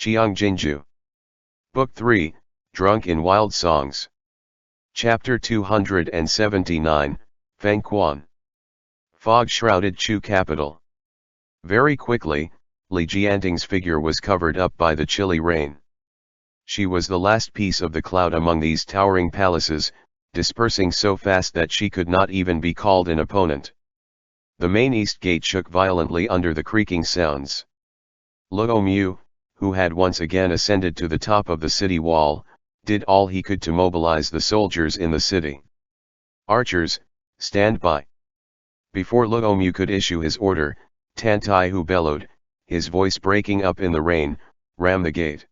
Qiang Jin Jiu. Book 3, Drunk in Wild Songs. Chapter 279, Feng Quan. Fog-shrouded Chu capital. Very quickly, Li Jianting's figure was covered up by the chilly rain. She was the last piece of the cloud among these towering palaces, dispersing so fast that she could not even be called an opponent. The main east gate shook violently under the creaking sounds. Luo Mu, who had once again ascended to the top of the city wall, did all he could to mobilize the soldiers in the city. "Archers, stand by." Before Luo Mu could issue his order, Tan Taihu bellowed, his voice breaking up in the rain, "Ram the gate."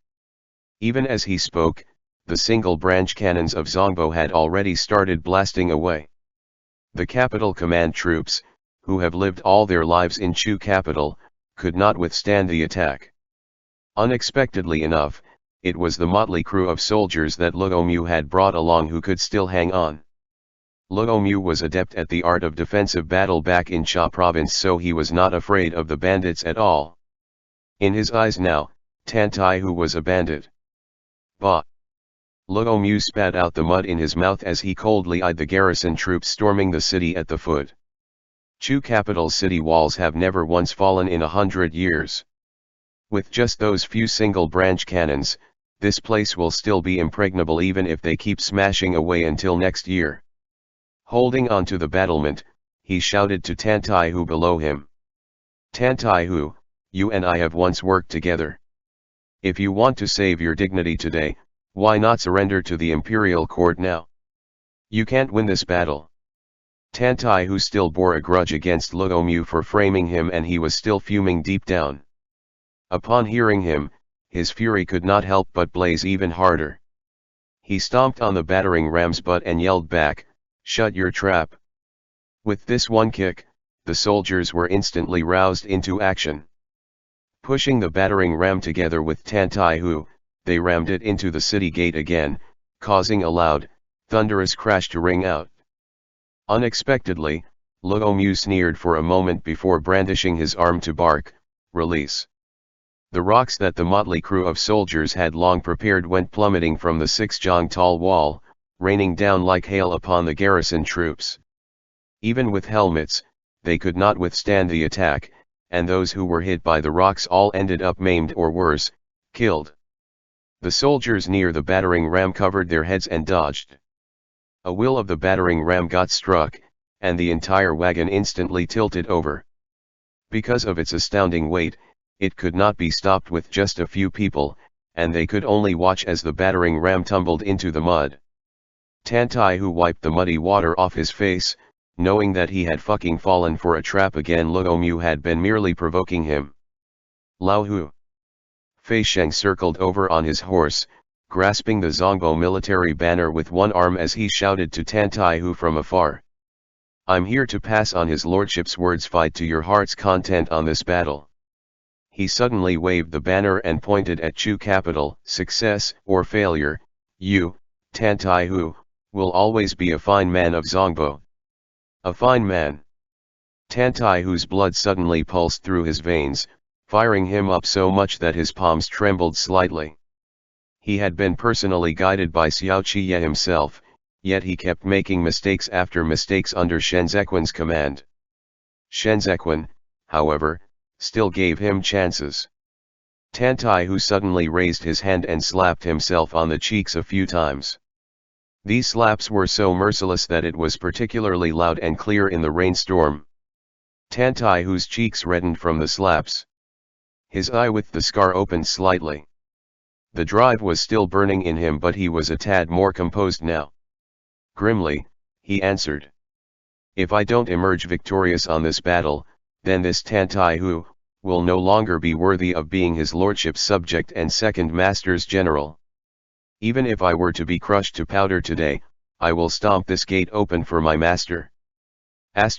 Even as he spoke, the single branch cannons of Zongbo had already started blasting away. The capital command troops, who have lived all their lives in Chu capital, could not withstand the attack. Unexpectedly enough, it was the motley crew of soldiers that Luo Mu had brought along who could still hang on. Luo Mu was adept at the art of defensive battle back in Cha province, so he was not afraid of the bandits at all. In his eyes now, Tan Taihu was a bandit. Bah! Luo Mu spat out the mud in his mouth as he coldly eyed the garrison troops storming the city at the foot. Chu capital's city walls have never once fallen in 100 years. With just those few single branch cannons, this place will still be impregnable even if they keep smashing away until next year. Holding on to the battlement, he shouted to Tan Taihu below him. "Tan Taihu, you and I have once worked together. If you want to save your dignity today, why not surrender to the imperial court now? You can't win this battle." Tan Taihu still bore a grudge against Luo Mu for framing him, and he was still fuming deep down. Upon hearing him, his fury could not help but blaze even harder. He stomped on the battering ram's butt and yelled back, "Shut your trap." With this one kick, the soldiers were instantly roused into action. Pushing the battering ram together with Tan Taihu, they rammed it into the city gate again, causing a loud, thunderous crash to ring out. Unexpectedly, Luo Mu sneered for a moment before brandishing his arm to bark, "Release." The rocks that the motley crew of soldiers had long prepared went plummeting from the 6 jong tall wall, raining down like hail upon the garrison troops. Even with helmets, they could not withstand the attack, and those who were hit by the rocks all ended up maimed or worse, killed. The soldiers near the battering ram covered their heads and dodged. A wheel of the battering ram got struck, and the entire wagon instantly tilted over. Because of its astounding weight, it could not be stopped with just a few people, and they could only watch as the battering ram tumbled into the mud. Tan Taihu wiped the muddy water off his face, knowing that he had fucking fallen for a trap again. Luo Mu had been merely provoking him. "Lao Hu." Fei Sheng circled over on his horse, grasping the Zongbo military banner with one arm as he shouted to Tan Taihu from afar. "I'm here to pass on his lordship's words. Fight to your heart's content on this battle." He suddenly waved the banner and pointed at Chu capital. "Success or failure, you, Tan Taihu, will always be a fine man of Zongbo." "A fine man." Tan Taihu's blood suddenly pulsed through his veins, firing him up so much that his palms trembled slightly. He had been personally guided by Xiao Qiye himself, yet he kept making mistakes after mistakes under Shen Zequin's command. Shen Zequin, however, still gave him chances. Tan Taihu suddenly raised his hand and slapped himself on the cheeks a few times. These slaps were so merciless that it was particularly loud and clear in the rainstorm. Tan Taihu's cheeks reddened from the slaps. His eye with the scar opened slightly. The drive was still burning in him, but he was a tad more composed now. Grimly, he answered, "If I don't emerge victorious on this battle, then this Tan Taihu will no longer be worthy of being his lordship's subject and second master's general. Even if I were to be crushed to powder today, I will stomp this gate open for my master." *******.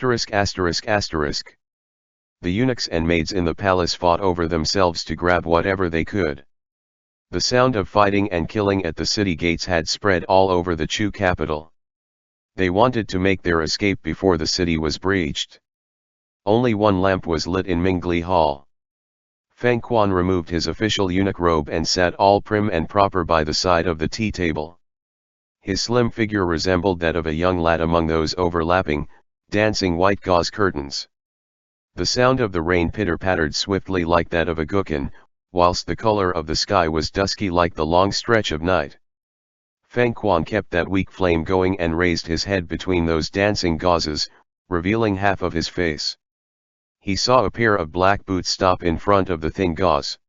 The eunuchs and maids in the palace fought over themselves to grab whatever they could. The sound of fighting and killing at the city gates had spread all over the Chu capital. They wanted to make their escape before the city was breached. Only one lamp was lit in Mingli Hall. Feng Quan removed his official eunuch robe and sat all prim and proper by the side of the tea table. His slim figure resembled that of a young lad among those overlapping, dancing white gauze curtains. The sound of the rain pitter-pattered swiftly like that of a guqin, whilst the color of the sky was dusky like the long stretch of night. Feng Quan kept that weak flame going and raised his head between those dancing gauzes, revealing half of his face. He saw a pair of black boots stop in front of the thin gauze.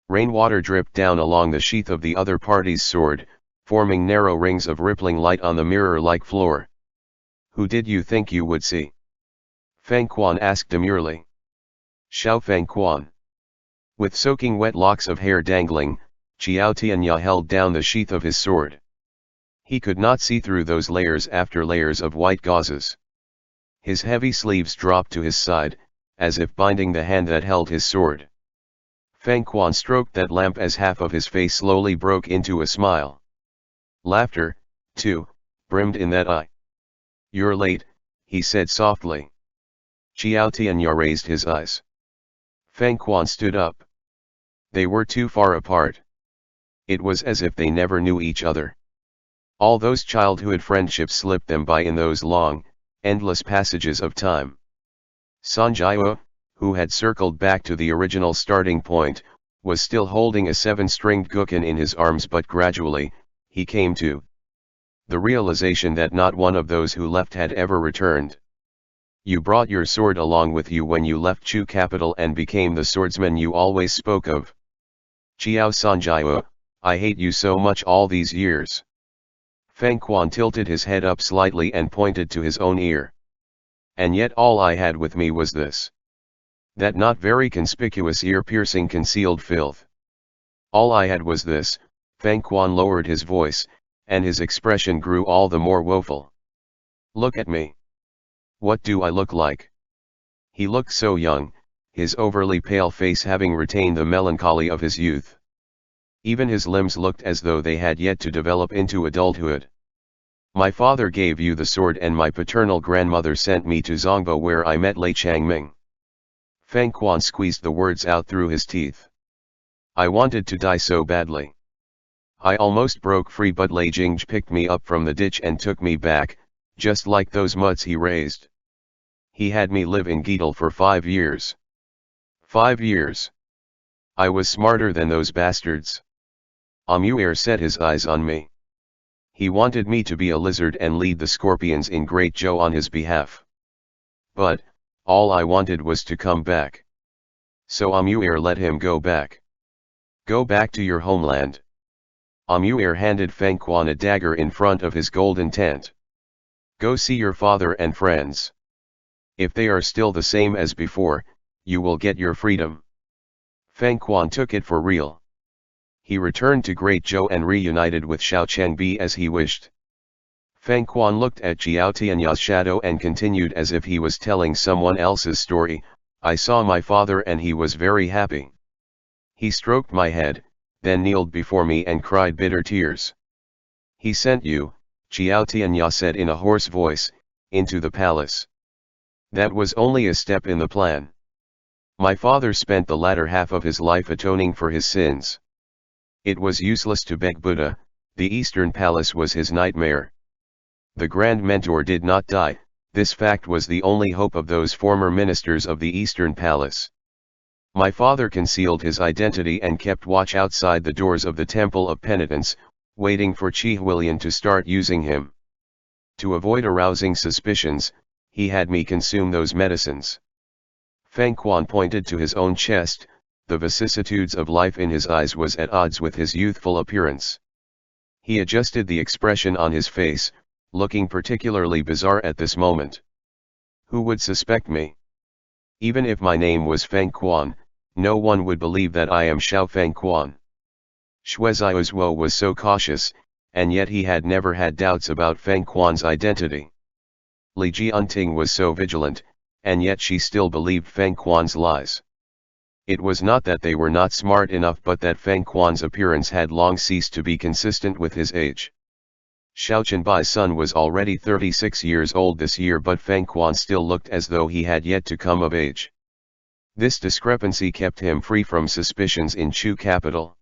Rainwater dripped down along the sheath of the other party's sword, forming narrow rings of rippling light on the mirror-like floor. "Who did you think you would see?" Feng Quan asked demurely. "Xiao Feng Quan." With soaking wet locks of hair dangling, Qiao Tianya held down the sheath of his sword. He could not see through those layers after layers of white gauzes. His heavy sleeves dropped to his side, as if binding the hand that held his sword. Feng Quan stroked that lamp as half of his face slowly broke into a smile. Laughter, too, brimmed in that eye. "You're late," he said softly. Qiao Tianya raised his eyes. Feng Quan stood up. They were too far apart. It was as if they never knew each other. All those childhood friendships slipped them by in those long, endless passages of time. Sanjiao, who had circled back to the original starting point, was still holding a seven-stringed guqin in his arms, but gradually, he came to the realization that not one of those who left had ever returned. "You brought your sword along with you when you left Chu capital and became the swordsman you always spoke of. Qiao Sanjiao, I hate you so much all these years." Feng Quan tilted his head up slightly and pointed to his own ear. "And yet all I had with me was this." That not very conspicuous ear-piercing concealed filth. "All I had was this." Feng Quan lowered his voice, and his expression grew all the more woeful. "Look at me. What do I look like?" He looked so young, his overly pale face having retained the melancholy of his youth. Even his limbs looked as though they had yet to develop into adulthood. "My father gave you the sword and my paternal grandmother sent me to Zongbo where I met Lei Changming." Feng Quan squeezed the words out through his teeth. "I wanted to die so badly. I almost broke free, but Lei Jingj picked me up from the ditch and took me back, just like those muds he raised. He had me live in Getal for 5 years. 5 years. I was smarter than those bastards. Amuer set his eyes on me. He wanted me to be a lizard and lead the scorpions in Great Zhou on his behalf. But, all I wanted was to come back. So Amuer let him go back. Go back to your homeland." Amuer handed Feng Quan a dagger in front of his golden tent. "Go see your father and friends. If they are still the same as before, you will get your freedom." Feng Quan took it for real. He returned to Great Zhou and reunited with Xiao Changbi as he wished. Feng Quan looked at Qiao Tianya's shadow and continued as if he was telling someone else's story. "I saw my father and he was very happy. He stroked my head, then kneeled before me and cried bitter tears. He sent you," Qiao Tianya said in a hoarse voice, "into the palace. That was only a step in the plan. My father spent the latter half of his life atoning for his sins. It was useless to beg Buddha, the Eastern Palace was his nightmare. The Grand Mentor did not die, this fact was the only hope of those former ministers of the Eastern Palace. My father concealed his identity and kept watch outside the doors of the Temple of Penitence, waiting for Qi Huilian to start using him. To avoid arousing suspicions, he had me consume those medicines." Feng Quan pointed to his own chest. The vicissitudes of life in his eyes was at odds with his youthful appearance. He adjusted the expression on his face, looking particularly bizarre at this moment. "Who would suspect me? Even if my name was Feng Quan, no one would believe that I am Xiao Feng Quan." Shuiziaozuo was so cautious, and yet he had never had doubts about Feng Quan's identity. Li Jianting was so vigilant, and yet she still believed Feng Quan's lies. It was not that they were not smart enough, but that Feng Quan's appearance had long ceased to be consistent with his age. Xiao Chenbai's son was already 36 years old this year, but Feng Quan still looked as though he had yet to come of age. This discrepancy kept him free from suspicions in Chu capital.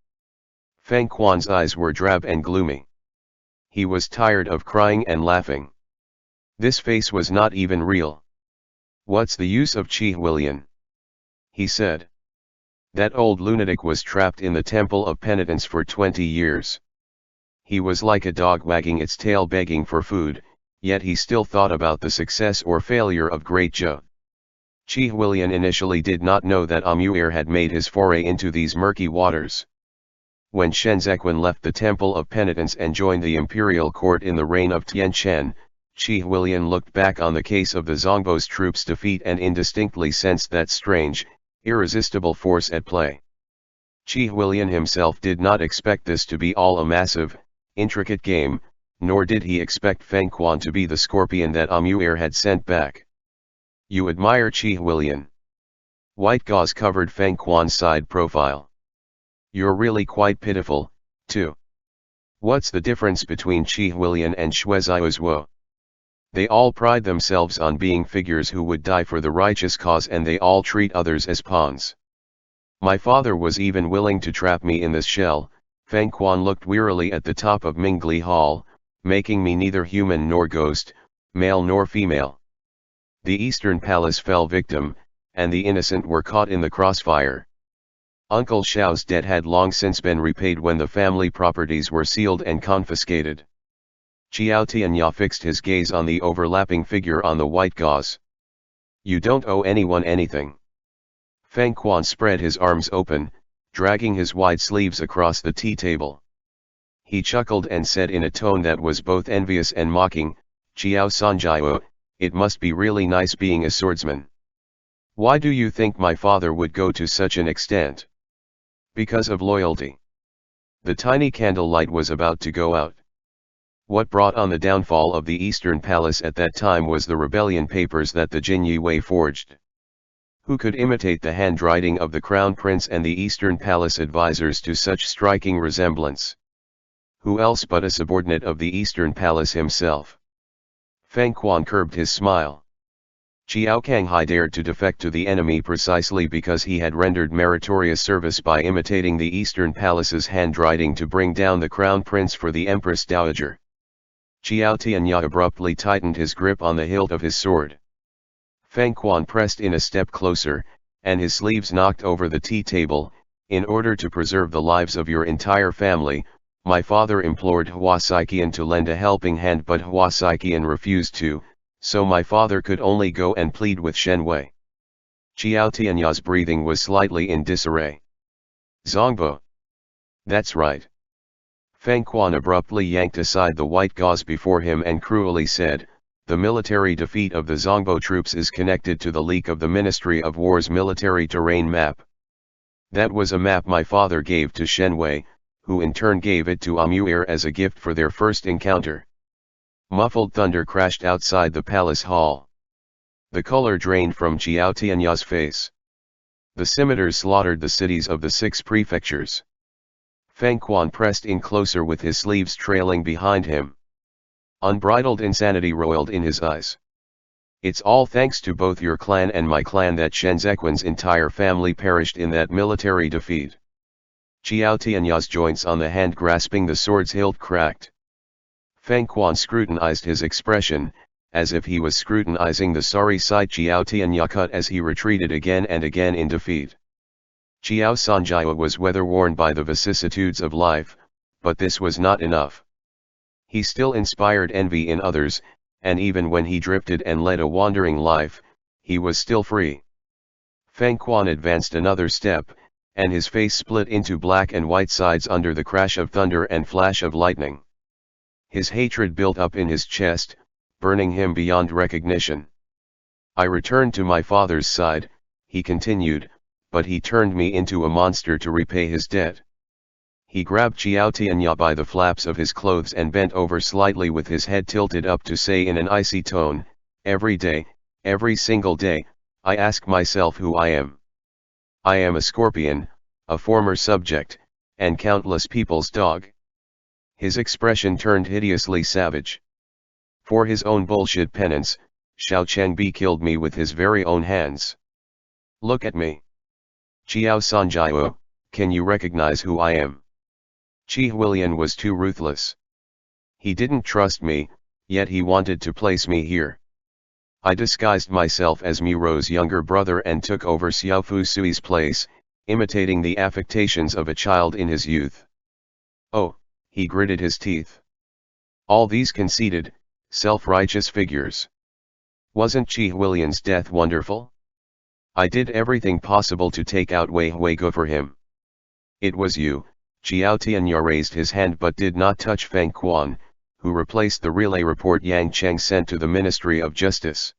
Feng Quan's eyes were drab and gloomy. He was tired of crying and laughing. This face was not even real. "What's the use of Qi Huilian?" he said. "That old lunatic was trapped in the temple of penitence for 20 years. He was like a dog wagging its tail begging for food, yet he still thought about the success or failure of Great Zhou." Qi Huilian initially did not know that Amuir had made his foray into these murky waters. When Shen Zequan left the Temple of Penitence and joined the imperial court in the reign of Tian Shen, Qi Huilian looked back on the case of the Zongbo's troops' defeat and indistinctly sensed that strange, irresistible force at play. Qi Huilian himself did not expect this to be all a massive, intricate game, nor did he expect Feng Quan to be the scorpion that Amuir had sent back. "You admire Qi Huilian?" White gauze covered Feng Quan's side profile. "You're really quite pitiful, too. What's the difference between Qi Huilian and Shuizaiuzuo? They all pride themselves on being figures who would die for the righteous cause, and they all treat others as pawns. My father was even willing to trap me in this shell." Feng Quan looked wearily at the top of Mingli Hall, "making me neither human nor ghost, male nor female. The Eastern Palace fell victim, and the innocent were caught in the crossfire. Uncle Xiao's debt had long since been repaid when the family properties were sealed and confiscated." Qiao Tianya fixed his gaze on the overlapping figure on the white gauze. "You don't owe anyone anything." Feng Quan spread his arms open, dragging his wide sleeves across the tea table. He chuckled and said in a tone that was both envious and mocking, "Qiao Sanjiao, it must be really nice being a swordsman. Why do you think my father would go to such an extent?" "Because of loyalty." The tiny candlelight was about to go out. What brought on the downfall of the Eastern Palace at that time was the rebellion papers that the Jin Yue forged. Who could imitate the handwriting of the Crown Prince and the Eastern Palace advisors to such striking resemblance? Who else but a subordinate of the Eastern Palace himself? Feng Quan curbed his smile. Qiao Kanghai dared to defect to the enemy precisely because he had rendered meritorious service by imitating the Eastern Palace's handwriting to bring down the Crown Prince for the Empress Dowager. Qiao Tianya abruptly tightened his grip on the hilt of his sword. Feng Quan pressed in a step closer, and his sleeves knocked over the tea table. "In order to preserve the lives of your entire family, my father implored Hua Saiqian to lend a helping hand, but Hua Saiqian refused to, so my father could only go and plead with Shen Wei." Qiao Tianya's breathing was slightly in disarray. "Zongbo." "That's right." Feng Quan abruptly yanked aside the white gauze before him and cruelly said, "The military defeat of the Zongbo troops is connected to the leak of the Ministry of War's military terrain map. That was a map my father gave to Shen Wei, who in turn gave it to Amuir as a gift for their first encounter." Muffled thunder crashed outside the palace hall. The color drained from Qiao Tianya's face. The scimitars slaughtered the cities of the 6 prefectures. Feng Quan pressed in closer with his sleeves trailing behind him. Unbridled insanity roiled in his eyes. "It's all thanks to both your clan and my clan that Shen Zequan's entire family perished in that military defeat." Qiao Tianya's joints on the hand grasping the sword's hilt cracked. Feng Quan scrutinized his expression, as if he was scrutinizing the sorry sight Qiao Tianya cut as he retreated again and again in defeat. Qiao Sanjiao was weather-worn by the vicissitudes of life, but this was not enough. He still inspired envy in others, and even when he drifted and led a wandering life, he was still free. Feng Quan advanced another step, and his face split into black and white sides under the crash of thunder and flash of lightning. His hatred built up in his chest, burning him beyond recognition. "I returned to my father's side," he continued, "but he turned me into a monster to repay his debt." He grabbed Qiao Tianya by the flaps of his clothes and bent over slightly with his head tilted up to say in an icy tone, "Every day, every single day, I ask myself who I am. I am a scorpion, a former subject, and countless people's dog." His expression turned hideously savage. "For his own bullshit penance, Xiao Chengbi killed me with his very own hands. Look at me. Qiao Sanjiao, can you recognize who I am? Qi Huilian was too ruthless. He didn't trust me, yet he wanted to place me here. I disguised myself as Miro's younger brother and took over Xiaofu Sui's place, imitating the affectations of a child in his youth. Oh, he gritted his teeth. All these conceited, self-righteous figures. Wasn't Qi Huilian's death wonderful? I did everything possible to take out Wei Huigo for him. It was you. Qiao Tianya raised his hand but did not touch Feng Quan, who replaced the relay report Yang Cheng sent to the Ministry of Justice.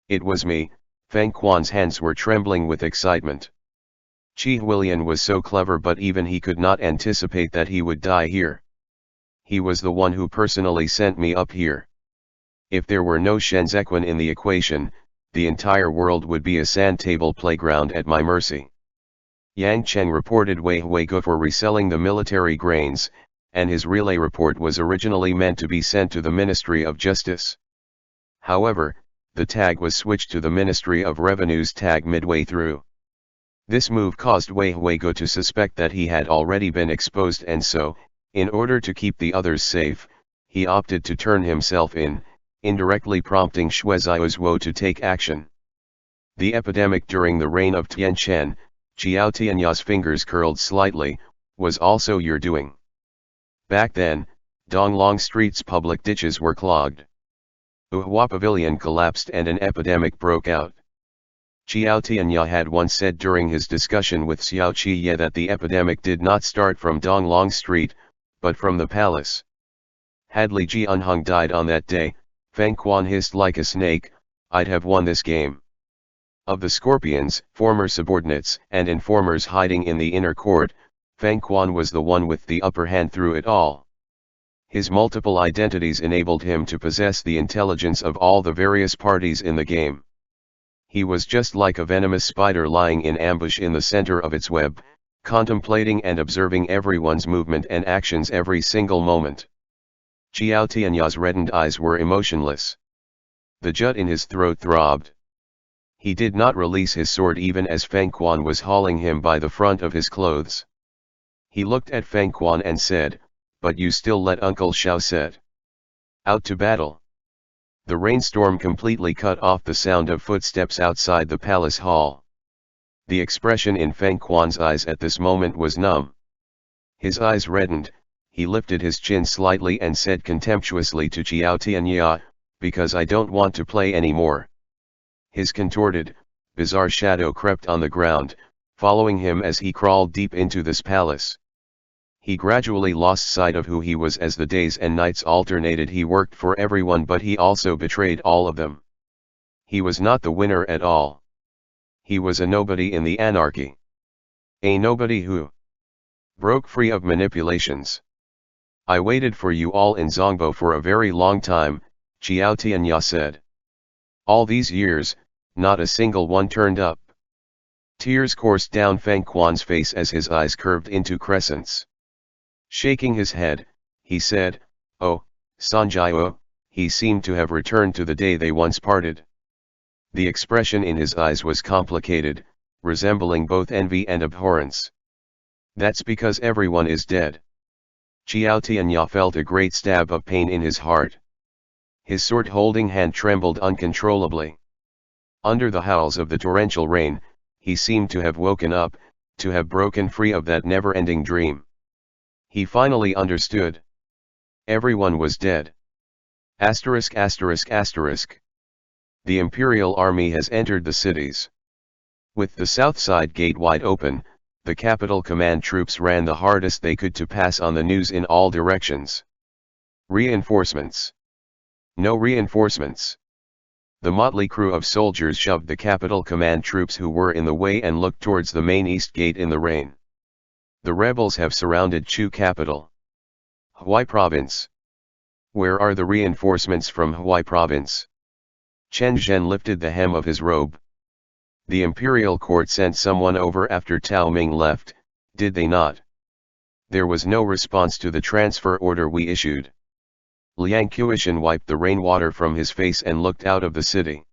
It was me. Feng Quan's hands were trembling with excitement. Qi Huilian was so clever, but even he could not anticipate that he would die here. He was the one who personally sent me up here. If there were no Shenzhequan in the equation, the entire world would be a sand table playground at my mercy. Yang Cheng reported Wei Huigo for reselling the military grains, and his relay report was originally meant to be sent to the Ministry of Justice. However, the tag was switched to the Ministry of Revenue's tag midway through. This move caused Wei Huigo to suspect that he had already been exposed, and so, in order to keep the others safe, he opted to turn himself in, indirectly prompting Xue Zaiozhuo to take action. The epidemic during the reign of Tian Chen, Qiao Tianya's fingers curled slightly, was also your doing. Back then, Donglong Street's public ditches were clogged. Uhua Pavilion collapsed and an epidemic broke out. Qiao Tianya had once said during his discussion with Xiao Qiye that the epidemic did not start from Donglong Street, but from the palace. Had Li Jianheng died on that day, Feng Quan hissed like a snake, I'd have won this game. Of the scorpions, former subordinates and informers hiding in the inner court, Feng Quan was the one with the upper hand through it all. His multiple identities enabled him to possess the intelligence of all the various parties in the game. He was just like a venomous spider lying in ambush in the center of its web, contemplating and observing everyone's movement and actions every single moment. Qiao Tianya's reddened eyes were emotionless. The jut in his throat throbbed. He did not release his sword even as Feng Quan was hauling him by the front of his clothes. He looked at Feng Quan and said, but you still let Uncle Xiao set out to battle. The rainstorm completely cut off the sound of footsteps outside the palace hall. The expression in Feng Quan's eyes at this moment was numb. His eyes reddened, he lifted his chin slightly and said contemptuously to Qiao Tianya, because I don't want to play anymore. His contorted, bizarre shadow crept on the ground, following him as he crawled deep into this palace. He gradually lost sight of who he was as the days and nights alternated. He worked for everyone, but he also betrayed all of them. He was not the winner at all. He was a nobody in the anarchy. A nobody who broke free of manipulations. I waited for you all in Zongbo for a very long time, Qiao Tianya said. All these years, not a single one turned up. Tears coursed down Feng Quan's face as his eyes curved into crescents. Shaking his head, he said, oh, Sanjiao, he seemed to have returned to the day they once parted. The expression in his eyes was complicated, resembling both envy and abhorrence. That's because everyone is dead. Qiao Tianya felt a great stab of pain in his heart. His sword-holding hand trembled uncontrollably. Under the howls of the torrential rain, he seemed to have woken up, to have broken free of that never-ending dream. He finally understood. Everyone was dead. Asterisk asterisk asterisk. The Imperial Army has entered the cities. With the south side gate wide open, the capital command troops ran the hardest they could to pass on the news in all directions. Reinforcements. No reinforcements. The motley crew of soldiers shoved the capital command troops who were in the way and looked towards the main east gate in the rain. The rebels have surrounded Chu capital. Hubei province. Where are the reinforcements from Hubei province? Chen Zhen lifted the hem of his robe. The imperial court sent someone over after Tao Ming left, did they not? There was no response to the transfer order we issued. Liang Qiushan wiped the rainwater from his face and looked out of the city.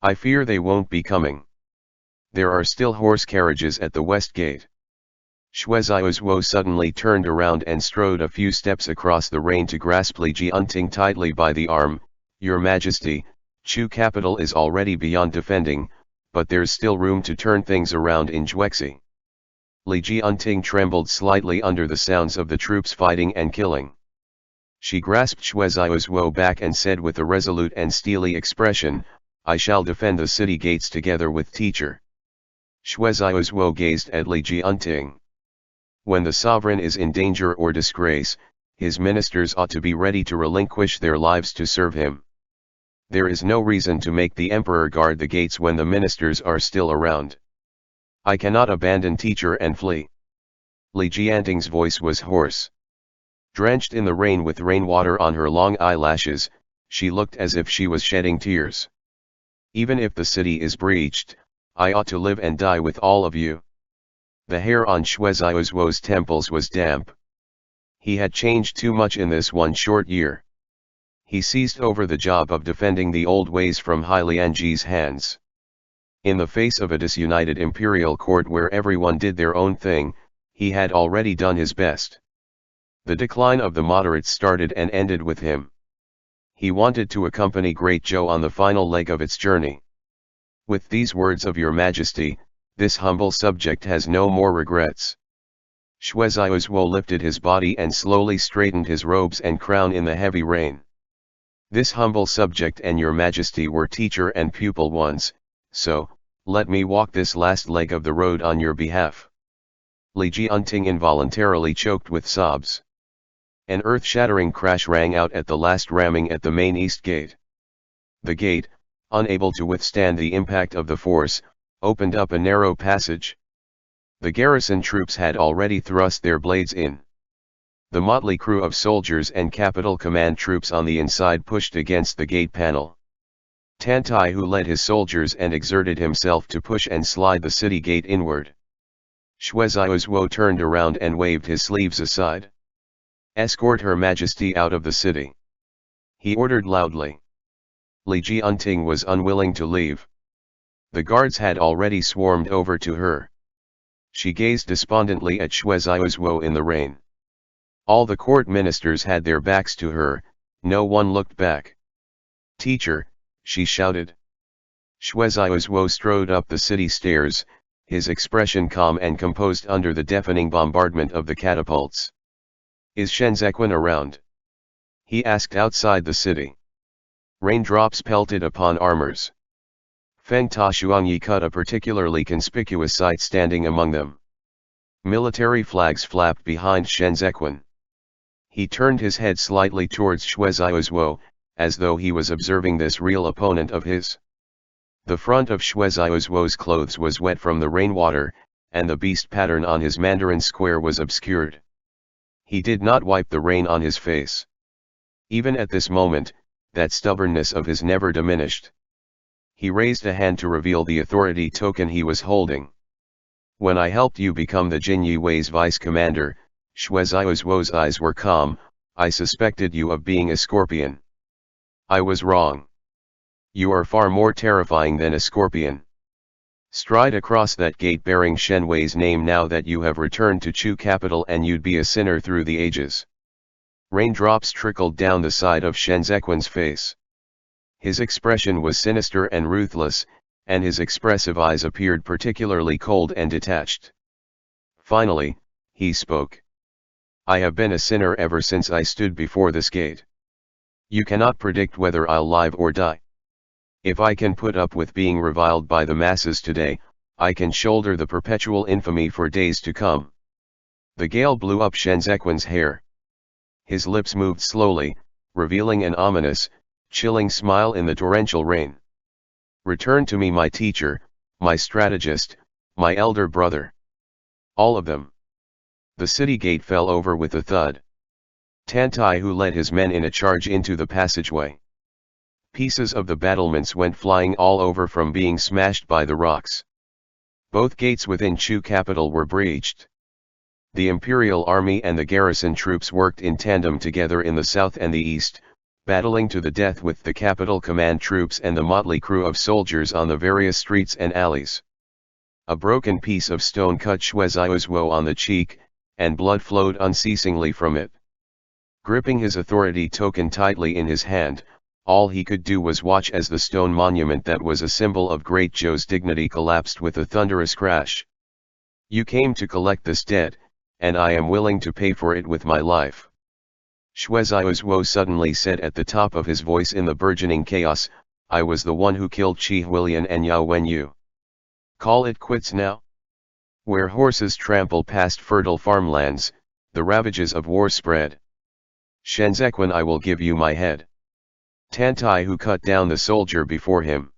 I fear they won't be coming. There are still horse carriages at the west gate. Shueziaozuo suddenly turned around and strode a few steps across the rain to grasp Li Jianting tightly by the arm. Your Majesty, Chu capital is already beyond defending, but there's still room to turn things around in Juexi. Li Jianting trembled slightly under the sounds of the troops fighting and killing. She grasped Shueziaozuo back and said with a resolute and steely expression, I shall defend the city gates together with teacher. Shueziaozuo gazed at Li Jianting. When the sovereign is in danger or disgrace, his ministers ought to be ready to relinquish their lives to serve him. There is no reason to make the emperor guard the gates when the ministers are still around. I cannot abandon teacher and flee. Li Jianting's voice was hoarse. Drenched in the rain with rainwater on her long eyelashes, she looked as if she was shedding tears. Even if the city is breached, I ought to live and die with all of you. The hair on Shueziaozuo's temples was damp. He had changed too much in this one short year. He seized over the job of defending the old ways from Hai Lianji's hands. In the face of a disunited imperial court where everyone did their own thing, he had already done his best. The decline of the moderates started and ended with him. He wanted to accompany Great Zhou on the final leg of its journey. With these words of your Majesty, this humble subject has no more regrets. Shueziaozuo lifted his body and slowly straightened his robes and crown in the heavy rain. This humble subject and your Majesty were teacher and pupil once, so, let me walk this last leg of the road on your behalf. Li Jianting involuntarily choked with sobs. An earth-shattering crash rang out at the last ramming at the main east gate. The gate, unable to withstand the impact of the force, opened up a narrow passage. The garrison troops had already thrust their blades in. The motley crew of soldiers and capital command troops on the inside pushed against the gate panel. Tantai, who led his soldiers and exerted himself to push and slide the city gate inward. Shueziaozuo turned around and waved his sleeves aside. Escort Her Majesty out of the city, he ordered loudly. Li Jianting was unwilling to leave. The guards had already swarmed over to her. She gazed despondently at Shueziaozuo in the rain. All the court ministers had their backs to her, no one looked back. Teacher, she shouted. Shueziaozuo strode up the city stairs, his expression calm and composed under the deafening bombardment of the catapults. Is Shenzequan around? He asked outside the city. Raindrops pelted upon armors. Feng Ta Shuangyi cut a particularly conspicuous sight standing among them. Military flags flapped behind Shenzequan. He turned his head slightly towards Shueziaozuo, as though he was observing this real opponent of his. The front of Shueziaozuo's clothes was wet from the rainwater, and the beast pattern on his mandarin square was obscured. He did not wipe the rain on his face. Even at this moment, that stubbornness of his never diminished. He raised a hand to reveal the authority token he was holding. When I helped you become the Jinyi Wei's vice commander, Shueziaozuo's eyes were calm, I suspected you of being a scorpion. I was wrong. You are far more terrifying than a scorpion. Stride across that gate bearing Shen Wei's name now that you have returned to Chu capital and you'd be a sinner through the ages. Raindrops trickled down the side of Shenzequan's face. His expression was sinister and ruthless, and his expressive eyes appeared particularly cold and detached. Finally, he spoke. I have been a sinner ever since I stood before this gate. You cannot predict whether I'll live or die. If I can put up with being reviled by the masses today, I can shoulder the perpetual infamy for days to come. The gale blew up Shenzequan's hair. His lips moved slowly, revealing an ominous, chilling smile in the torrential rain. Return to me my teacher, my strategist, my elder brother. All of them. The city gate fell over with a thud. Tantai, who led his men in a charge into the passageway. Pieces of the battlements went flying all over from being smashed by the rocks. Both gates within Chu capital were breached. The imperial army and the garrison troops worked in tandem together in the south and the east, battling to the death with the capital command troops and the motley crew of soldiers on the various streets and alleys. A broken piece of stone cut Shui Ziaozuo on the cheek, and blood flowed unceasingly from it. Gripping his authority token tightly in his hand, all he could do was watch as the stone monument that was a symbol of Great Zhou's dignity collapsed with a thunderous crash. You came to collect this debt, and I am willing to pay for it with my life. Shui Ziaozuo suddenly said at the top of his voice in the burgeoning chaos, I was the one who killed Qi Huilian and Yao Wenyu. Call it quits now? Where horses trample past fertile farmlands, the ravages of war spread. Shenzequan, I will give you my head. Tan Taihu cut down the soldier before him.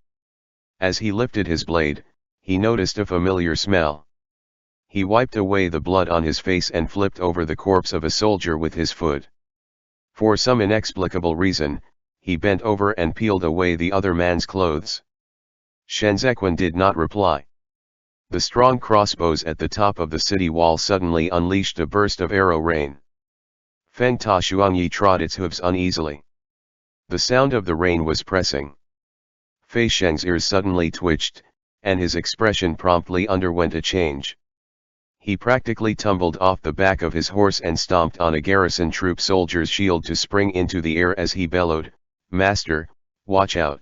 As he lifted his blade, he noticed a familiar smell. He wiped away the blood on his face and flipped over the corpse of a soldier with his foot. For some inexplicable reason, he bent over and peeled away the other man's clothes. Shenzequan did not reply. The strong crossbows at the top of the city wall suddenly unleashed a burst of arrow rain. Feng Ta Shuangyi trod its hooves uneasily. The sound of the rain was pressing. Fei Sheng's ears suddenly twitched, and his expression promptly underwent a change. He practically tumbled off the back of his horse and stomped on a garrison troop soldier's shield to spring into the air as he bellowed, Master, watch out.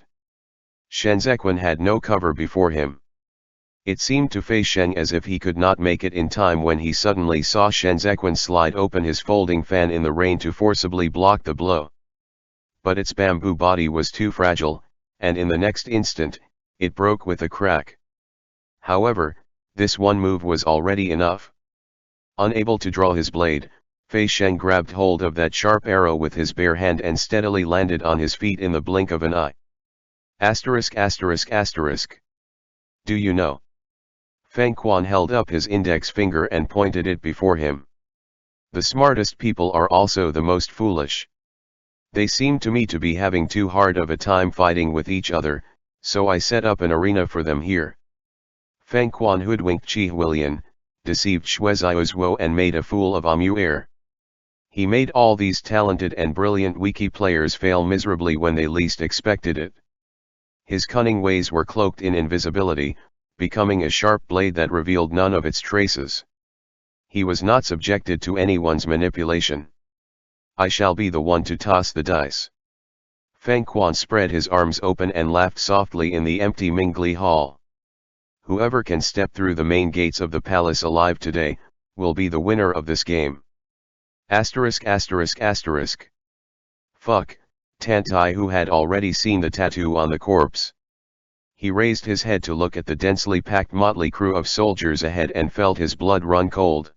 Shenzequan had no cover before him. It seemed to Fei Sheng as if he could not make it in time when he suddenly saw Shenzequan slide open his folding fan in the rain to forcibly block the blow. But its bamboo body was too fragile, and in the next instant, it broke with a crack. However, this one move was already enough. Unable to draw his blade, Fei Sheng grabbed hold of that sharp arrow with his bare hand and steadily landed on his feet in the blink of an eye. Asterisk asterisk asterisk. Do you know? Feng Quan held up his index finger and pointed it before him. The smartest people are also the most foolish. They seem to me to be having too hard of a time fighting with each other, so I set up an arena for them here. Feng Quan hoodwinked Qi Huilian, deceived Shui Ziaozuo and made a fool of Amu'er. He made all these talented and brilliant wiki players fail miserably when they least expected it. His cunning ways were cloaked in invisibility, becoming a sharp blade that revealed none of its traces. He was not subjected to anyone's manipulation. I shall be the one to toss the dice. Feng Quan spread his arms open and laughed softly in the empty Mingli Hall. Whoever can step through the main gates of the palace alive today, will be the winner of this game. Asterisk asterisk asterisk. Fuck, Tan Taihu had already seen the tattoo on the corpse. He raised his head to look at the densely packed motley crew of soldiers ahead and felt his blood run cold.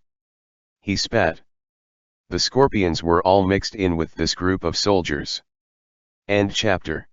He spat. The scorpions were all mixed in with this group of soldiers. End chapter.